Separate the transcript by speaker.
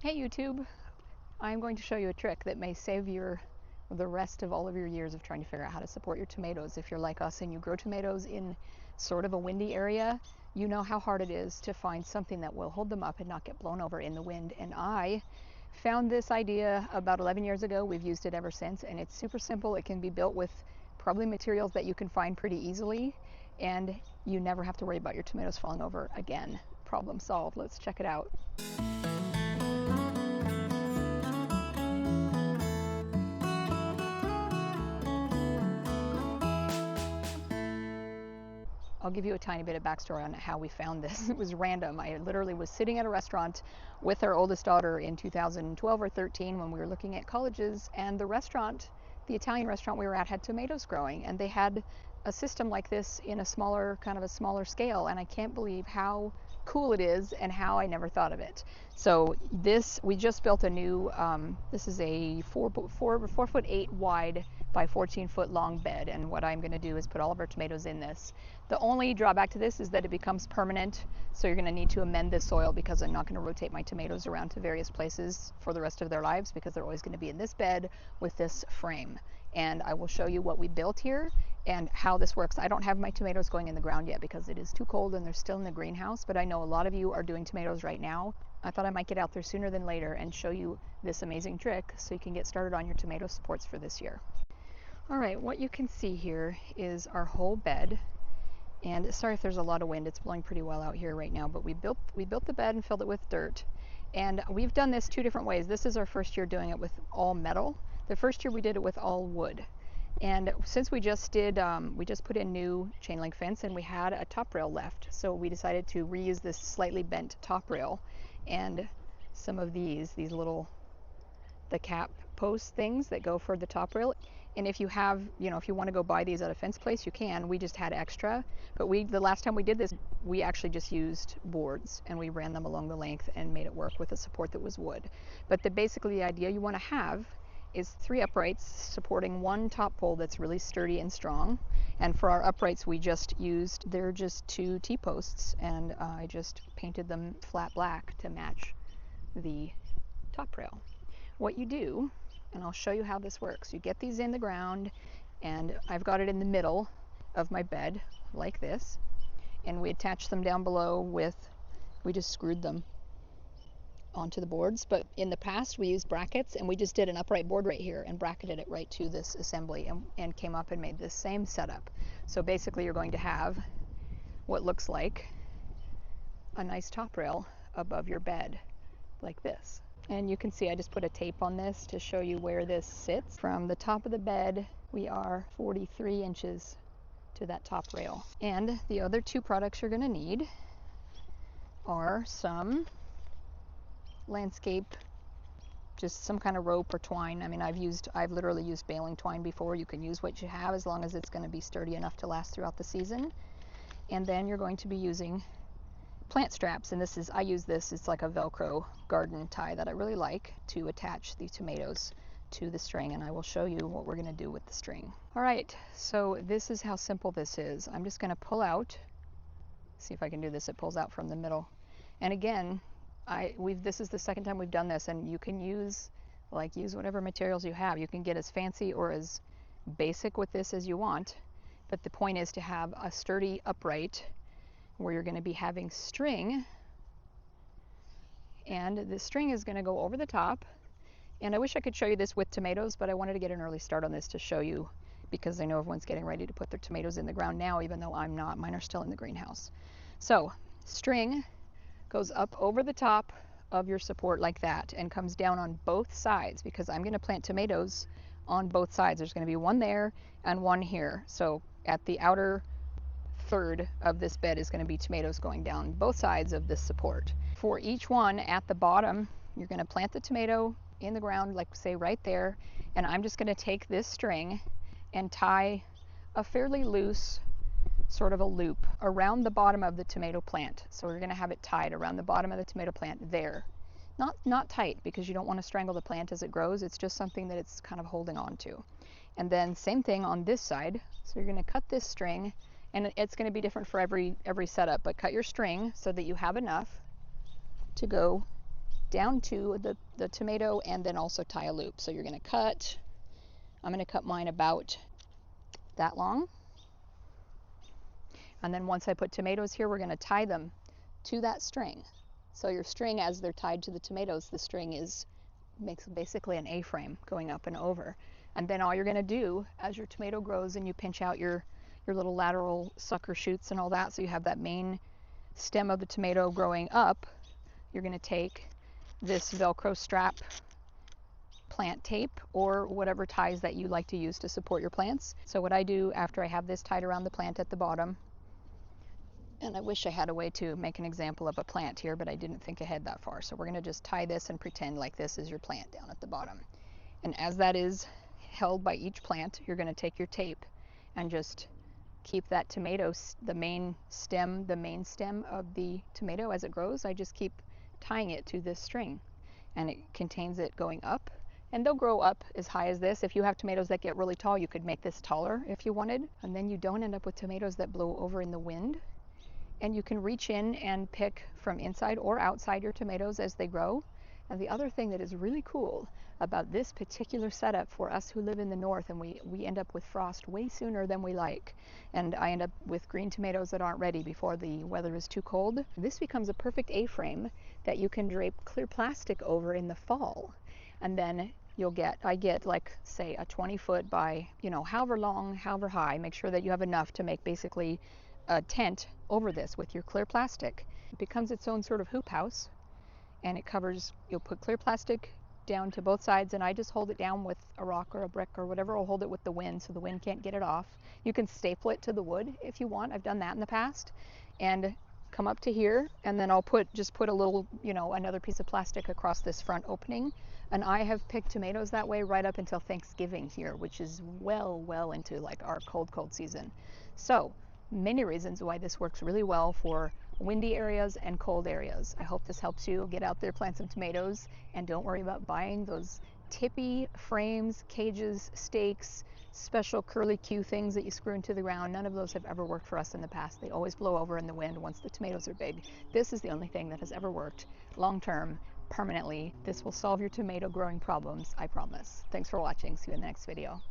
Speaker 1: Hey YouTube, I'm going to show you a trick that may save the rest of all of your years of trying to figure out how to support your tomatoes. If you're like us and you grow tomatoes in sort of a windy area, you know how hard it is to find something that will hold them up and not get blown over in the wind. And I found this idea about 11 years ago. We've used it ever since, and it's super simple. It can be built with probably materials that you can find pretty easily, and you never have to worry about your tomatoes falling over again. Problem solved. Let's check it out. I'll give you a tiny bit of backstory on how we found this. It was random. I literally was sitting at a restaurant with our oldest daughter in 2012 or 13 when we were looking at colleges, and the restaurant, the Italian restaurant we were at, had tomatoes growing, and they had a system like this in a smaller, kind of a smaller scale, and I can't believe how cool it is and how I never thought of it. So we just built a new, this is a 4'8" wide by 14-foot long bed, and what I'm going to do is put all of our tomatoes in this. The only drawback to this is that it becomes permanent, so you're going to need to amend the soil because I'm not going to rotate my tomatoes around to various places for the rest of their lives because they're always going to be in this bed with this frame. And I will show you what we built here and how this works. I don't have my tomatoes going in the ground yet because it is too cold and they're still in the greenhouse, but I know a lot of you are doing tomatoes right now. I thought I might get out there sooner than later and show you this amazing trick so you can get started on your tomato supports for this year. All right, what you can see here is our whole bed. And sorry if there's a lot of wind, it's blowing pretty well out here right now, but we built the bed and filled it with dirt. And we've done this two different ways. This is our first year doing it with all metal. The first year we did it with all wood. And since we just put in new chain link fence and we had a top rail left, so we decided to reuse this slightly bent top rail and some of these little, the cap post things that go for the top rail. And if you have, if you want to go buy these at a fence place, you can. We just had extra, but the last time we did this, we actually just used boards and we ran them along the length and made it work with a support that was wood. But basically the idea you want to have is 3 uprights supporting one top pole that's really sturdy and strong. And for our uprights, they're just 2 T-posts, and I just painted them flat black to match the top rail. What you do, and I'll show you how this works, you get these in the ground, and I've got it in the middle of my bed like this, and we attach them down below we just screwed them onto the boards. But in the past we used brackets, and we just did an upright board right here and bracketed it right to this assembly and came up and made this same setup. So basically you're going to have what looks like a nice top rail above your bed like this. And you can see I just put a tape on this to show you where this sits. From the top of the bed, we are 43 inches to that top rail. And the other 2 products you're going to need are some landscape, just some kind of rope or twine. I mean, I've literally used baling twine before. You can use what you have as long as it's going to be sturdy enough to last throughout the season. And then you're going to be using plant straps, and I use this, it's like a Velcro garden tie that I really like to attach the tomatoes to the string, and I will show you what we're going to do with the string. All right, so this is how simple this is. I'm just going to pull out, see if I can do this, it pulls out from the middle. And again, this is the second time we've done this, and you can use whatever materials you have. You can get as fancy or as basic with this as you want, but the point is to have a sturdy upright where you're going to be having string, and the string is going to go over the top. And I wish I could show you this with tomatoes, but I wanted to get an early start on this to show you because I know everyone's getting ready to put their tomatoes in the ground now, even though I'm not. Mine are still in the greenhouse. So string goes up over the top of your support like that and comes down on both sides because I'm going to plant tomatoes on both sides. There's going to be one there and one here. So at the outer third of this bed is going to be tomatoes going down both sides of this support. For each one at the bottom, you're going to plant the tomato in the ground, like say right there, and I'm just going to take this string and tie a fairly loose sort of a loop around the bottom of the tomato plant. So we're going to have it tied around the bottom of the tomato plant there. Not tight because you don't want to strangle the plant as it grows. It's just something that it's kind of holding on to. And then same thing on this side. So you're going to cut this string, and it's going to be different for every setup, but cut your string so that you have enough to go down to the tomato and then also tie a loop. So you're going to cut, I'm going to cut mine about that long. And then once I put tomatoes here, we're going to tie them to that string. So your string, as they're tied to the tomatoes, the string makes basically an A-frame going up and over. And then all you're going to do as your tomato grows and you pinch out your little lateral sucker shoots and all that, so you have that main stem of the tomato growing up, you're going to take this Velcro strap plant tape or whatever ties that you like to use to support your plants. So what I do after I have this tied around the plant at the bottom, and I wish I had a way to make an example of a plant here, but I didn't think ahead that far. So we're going to just tie this and pretend like this is your plant down at the bottom. And as that is held by each plant, you're going to take your tape and just keep that tomato, the main stem of the tomato as it grows, I just keep tying it to this string. And it contains it going up. And they'll grow up as high as this. If you have tomatoes that get really tall, you could make this taller if you wanted. And then you don't end up with tomatoes that blow over in the wind. And you can reach in and pick from inside or outside your tomatoes as they grow. And the other thing that is really cool about this particular setup for us who live in the north, and we end up with frost way sooner than we like, and I end up with green tomatoes that aren't ready before the weather is too cold, this becomes a perfect A-frame that you can drape clear plastic over in the fall. And then I get like, say, a 20-foot by, however long, however high. Make sure that you have enough to make basically a tent over this with your clear plastic. It becomes its own sort of hoop house, and it covers, you'll put clear plastic down to both sides, and I just hold it down with a rock or a brick or whatever. I'll hold it with the wind so the wind can't get it off. You can staple it to the wood if you want. I've done that in the past. And come up to here, and then I'll just put a little, another piece of plastic across this front opening. And I have picked tomatoes that way right up until Thanksgiving here, which is well into like our cold season. So many reasons why this works really well for windy areas and cold areas. I hope this helps you get out there, plant some tomatoes, and don't worry about buying those tippy frames, cages, stakes, special curly Q things that you screw into the ground. None of those have ever worked for us in the past. They always blow over in the wind once the tomatoes are big. This is the only thing that has ever worked long term, permanently. This will solve your tomato growing problems, I promise. Thanks for watching. See you in the next video.